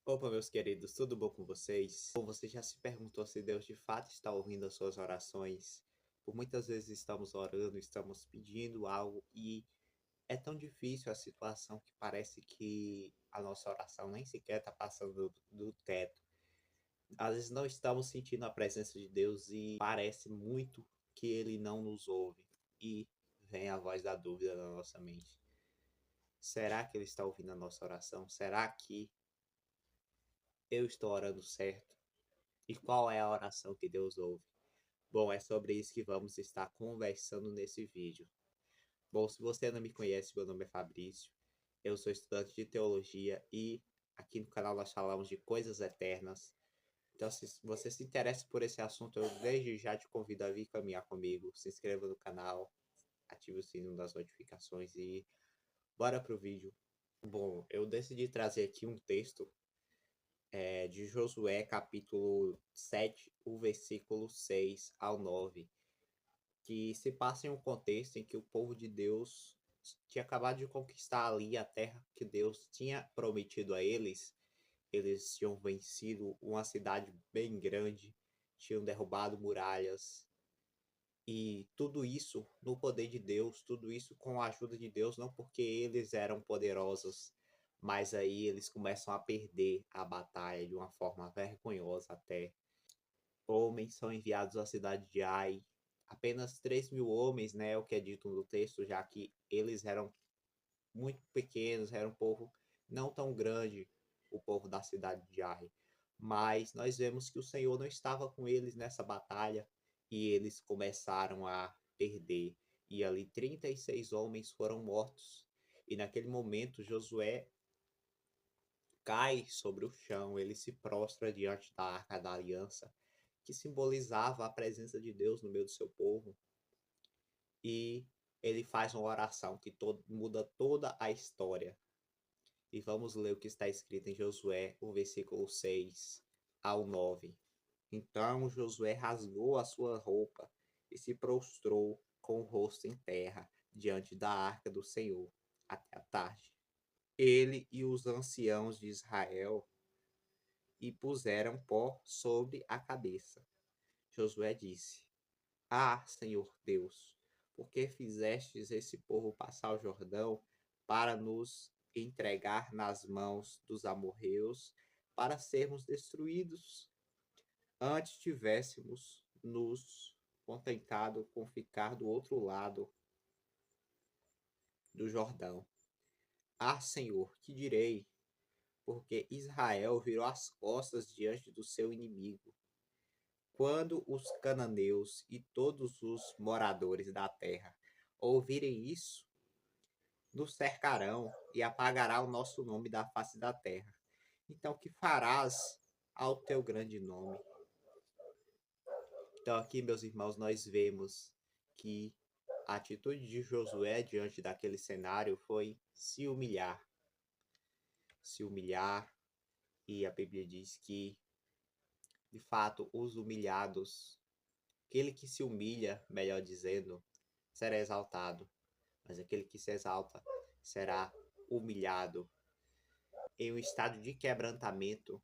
Opa, meus queridos, tudo bom com vocês? Bom, você já se perguntou se Deus de fato está ouvindo as suas orações? Por muitas vezes estamos orando, estamos pedindo algo e é tão difícil a situação que parece que a nossa oração nem sequer está passando do teto. Às vezes não estamos sentindo a presença de Deus e parece muito que Ele não nos ouve. E vem a voz da dúvida na nossa mente. Será que Ele está ouvindo a nossa oração? Será que eu estou orando certo? E qual é a oração que Deus ouve? Bom, é sobre isso que vamos estar conversando nesse vídeo. Bom, se você não me conhece, meu nome é Fabrício, eu sou estudante de teologia e aqui no canal nós falamos de coisas eternas. Então, se você se interessa por esse assunto, eu desde já te convido a vir caminhar comigo. Se inscreva no canal, ative o sininho das notificações e bora pro vídeo. Bom, eu decidi trazer aqui um texto de Josué, capítulo 7, o versículo 6 ao 9, que se passa em um contexto em que o povo de Deus tinha acabado de conquistar ali a terra que Deus tinha prometido a eles. Eles tinham vencido uma cidade bem grande, tinham derrubado muralhas, e tudo isso no poder de Deus, tudo isso com a ajuda de Deus, não porque eles eram poderosos, mas aí eles começam a perder a batalha de uma forma vergonhosa até. Homens são enviados à cidade de Ai, apenas 3.000 homens, né, o que é dito no texto, já que eles eram muito pequenos, era um povo não tão grande, o povo da cidade de Ai. Mas nós vemos que o Senhor não estava com eles nessa batalha e eles começaram a perder. E ali 36 homens foram mortos. E naquele momento Josué cai sobre o chão, ele se prostra diante da Arca da Aliança, que simbolizava a presença de Deus no meio do seu povo. E ele faz uma oração que muda toda a história. E vamos ler o que está escrito em Josué, o versículo 6 ao 9. Então Josué rasgou a sua roupa e se prostrou com o rosto em terra diante da arca do Senhor até a tarde. Ele e os anciãos de Israel e puseram pó sobre a cabeça. Josué disse: Ah, Senhor Deus, por que fizestes esse povo passar o Jordão para nos entregar nas mãos dos amorreus, para sermos destruídos? Antes tivéssemos nos contentado com ficar do outro lado do Jordão. Ah, Senhor, que direi? Porque Israel virou as costas diante do seu inimigo. Quando os cananeus e todos os moradores da terra ouvirem isso, nos cercarão e apagará o nosso nome da face da terra. Então, que farás ao teu grande nome? Então, aqui, meus irmãos, nós vemos que a atitude de Josué diante daquele cenário foi se humilhar. Se humilhar, e a Bíblia diz que, de fato, os humilhados, aquele que se humilha, melhor dizendo, será exaltado, mas aquele que se exalta será humilhado. Em um estado de quebrantamento,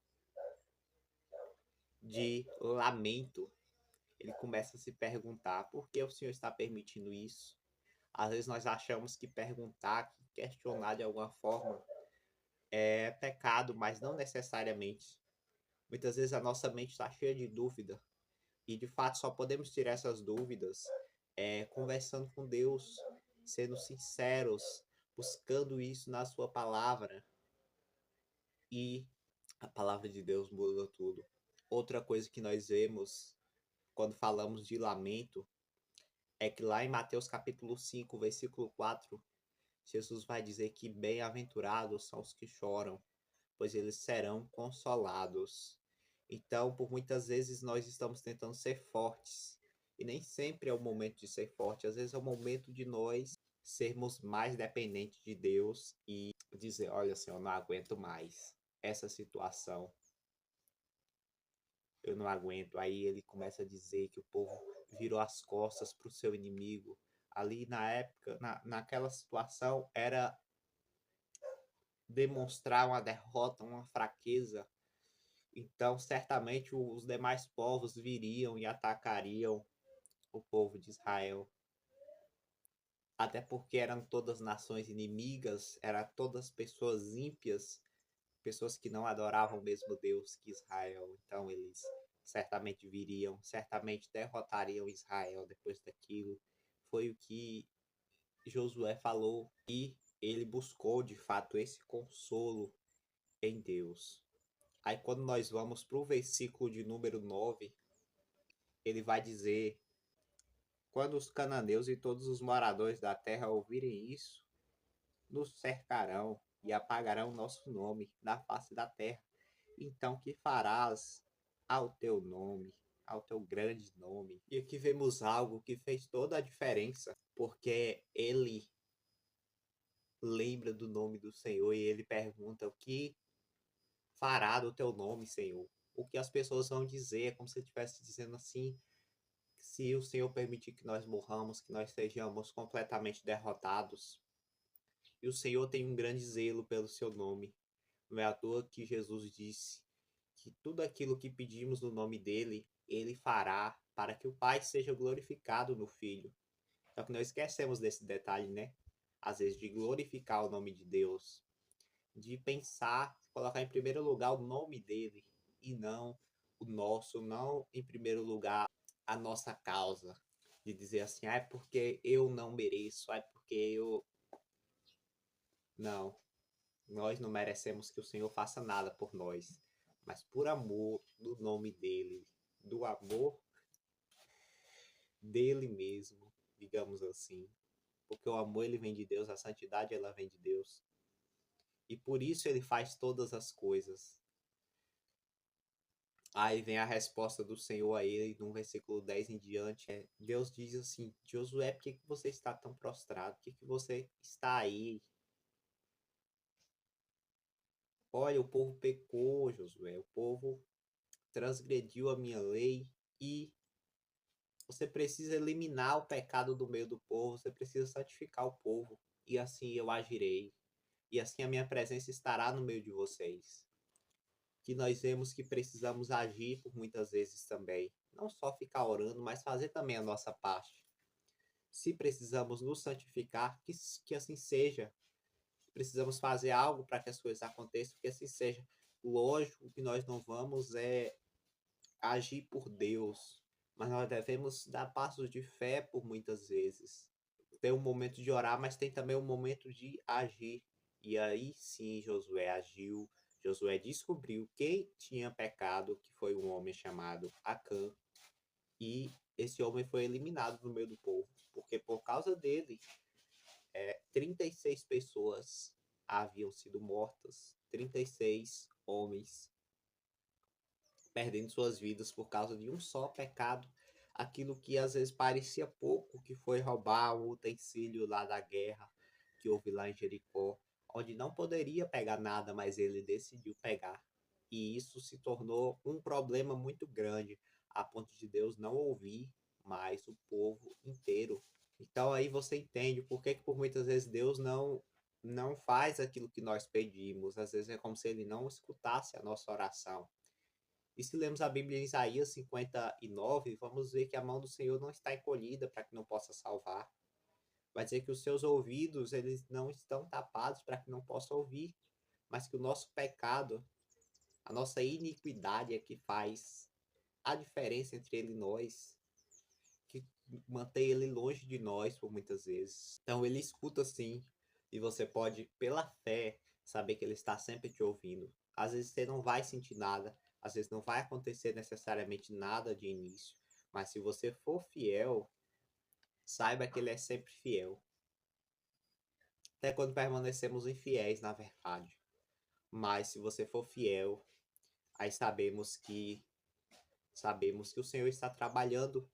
de lamento, ele começa a se perguntar por que o Senhor está permitindo isso. Às vezes nós achamos que perguntar, que questionar de alguma forma é pecado, mas não necessariamente. Muitas vezes a nossa mente está cheia de dúvida e de fato só podemos tirar essas dúvidas conversando com Deus, sendo sinceros, buscando isso na sua palavra, e a palavra de Deus muda tudo. Outra coisa que nós vemos quando falamos de lamento é que lá em Mateus capítulo 5, versículo 4, Jesus vai dizer que bem-aventurados são os que choram, pois eles serão consolados. Então, por muitas vezes nós estamos tentando ser fortes, e nem sempre é o momento de ser forte, às vezes é o momento de nós sermos mais dependentes de Deus e dizer, olha, Senhor, eu não aguento mais essa situação, eu não aguento. Aí ele começa a dizer que o povo virou as costas para o seu inimigo. Ali na época, naquela situação, era demonstrar uma derrota, uma fraqueza, então certamente os demais povos viriam e atacariam o povo de Israel. Até porque eram todas nações inimigas, eram todas pessoas ímpias, pessoas que não adoravam o mesmo Deus que Israel. Então eles certamente viriam, certamente derrotariam Israel depois daquilo. Foi o que Josué falou e ele buscou de fato esse consolo em Deus. Aí quando nós vamos para o versículo de número 9, ele vai dizer: quando os cananeus e todos os moradores da terra ouvirem isso, nos cercarão e apagarão nosso nome da face da terra. Então que farás ao teu nome, ao teu grande nome? E aqui vemos algo que fez toda a diferença, porque ele lembra do nome do Senhor e ele pergunta: o que fará do teu nome, Senhor? O que as pessoas vão dizer? É como se ele estivesse dizendo assim: se o Senhor permitir que nós morramos, que nós sejamos completamente derrotados. E o Senhor tem um grande zelo pelo seu nome. Não é à toa que Jesus disse que tudo aquilo que pedimos no nome dele, ele fará para que o Pai seja glorificado no Filho. Só que nós esquecemos desse detalhe, né? Às vezes de glorificar o nome de Deus, de pensar, colocar em primeiro lugar o nome dele e não o nosso, não em primeiro lugar a nossa causa. De dizer assim, é porque eu não mereço, é porque eu... Não, nós não merecemos que o Senhor faça nada por nós, mas por amor do nome dele, do amor dele mesmo, digamos assim. Porque o amor ele vem de Deus, a santidade ela vem de Deus. E por isso ele faz todas as coisas. Aí vem a resposta do Senhor a ele, no versículo 10 em diante. Deus diz assim: Josué, por que você está tão prostrado? Por que você está aí? Olha, o povo pecou, Josué. O povo transgrediu a minha lei e você precisa eliminar o pecado do meio do povo. Você precisa santificar o povo. E assim eu agirei. E assim a minha presença estará no meio de vocês. Que nós vemos que precisamos agir por muitas vezes também. Não só ficar orando, mas fazer também a nossa parte. Se precisamos nos santificar, que assim seja. Precisamos fazer algo para que as coisas aconteçam, que assim seja. Lógico que nós não vamos agir por Deus, mas nós devemos dar passos de fé por muitas vezes. Tem um momento de orar, mas tem também um momento de agir. E aí sim Josué agiu. Josué descobriu quem tinha pecado, que foi um homem chamado Acã, e esse homem foi eliminado no meio do povo, porque por causa dele, 36 pessoas haviam sido mortas, 36 homens perdendo suas vidas por causa de um só pecado, aquilo que às vezes parecia pouco, que foi roubar o utensílio lá da guerra que houve lá em Jericó, onde não poderia pegar nada, mas ele decidiu pegar. E isso se tornou um problema muito grande, a ponto de Deus não ouvir mais o povo inteiro. Então aí você entende por que por muitas vezes Deus não faz aquilo que nós pedimos. Às vezes é como se ele não escutasse a nossa oração. E se lemos a Bíblia em Isaías 59, vamos ver que a mão do Senhor não está encolhida para que não possa salvar. Vai dizer que os seus ouvidos eles não estão tapados para que não possa ouvir, mas que o nosso pecado, a nossa iniquidade é que faz a diferença entre ele e nós, que mantém ele longe de nós por muitas vezes. Então ele escuta sim, e você pode, pela fé, saber que ele está sempre te ouvindo. Às vezes você não vai sentir nada, às vezes não vai acontecer necessariamente nada de início, mas se você for fiel, saiba que ele é sempre fiel. Até quando permanecemos infiéis, na verdade. Mas se você for fiel, aí sabemos que o Senhor está trabalhando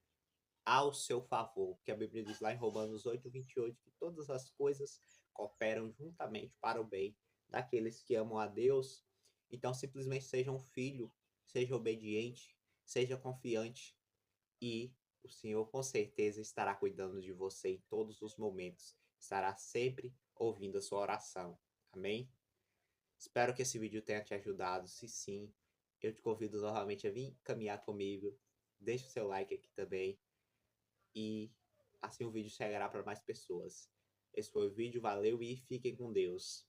ao seu favor, que a Bíblia diz lá em Romanos 8:28 que todas as coisas cooperam juntamente para o bem daqueles que amam a Deus. Então simplesmente seja um filho, seja obediente, seja confiante e o Senhor com certeza estará cuidando de você em todos os momentos, estará sempre ouvindo a sua oração. Amém? Espero que esse vídeo tenha te ajudado. Se sim, eu te convido novamente a vir caminhar comigo. Deixe o seu like aqui também. E assim o vídeo chegará para mais pessoas. Esse foi o vídeo, valeu e fiquem com Deus.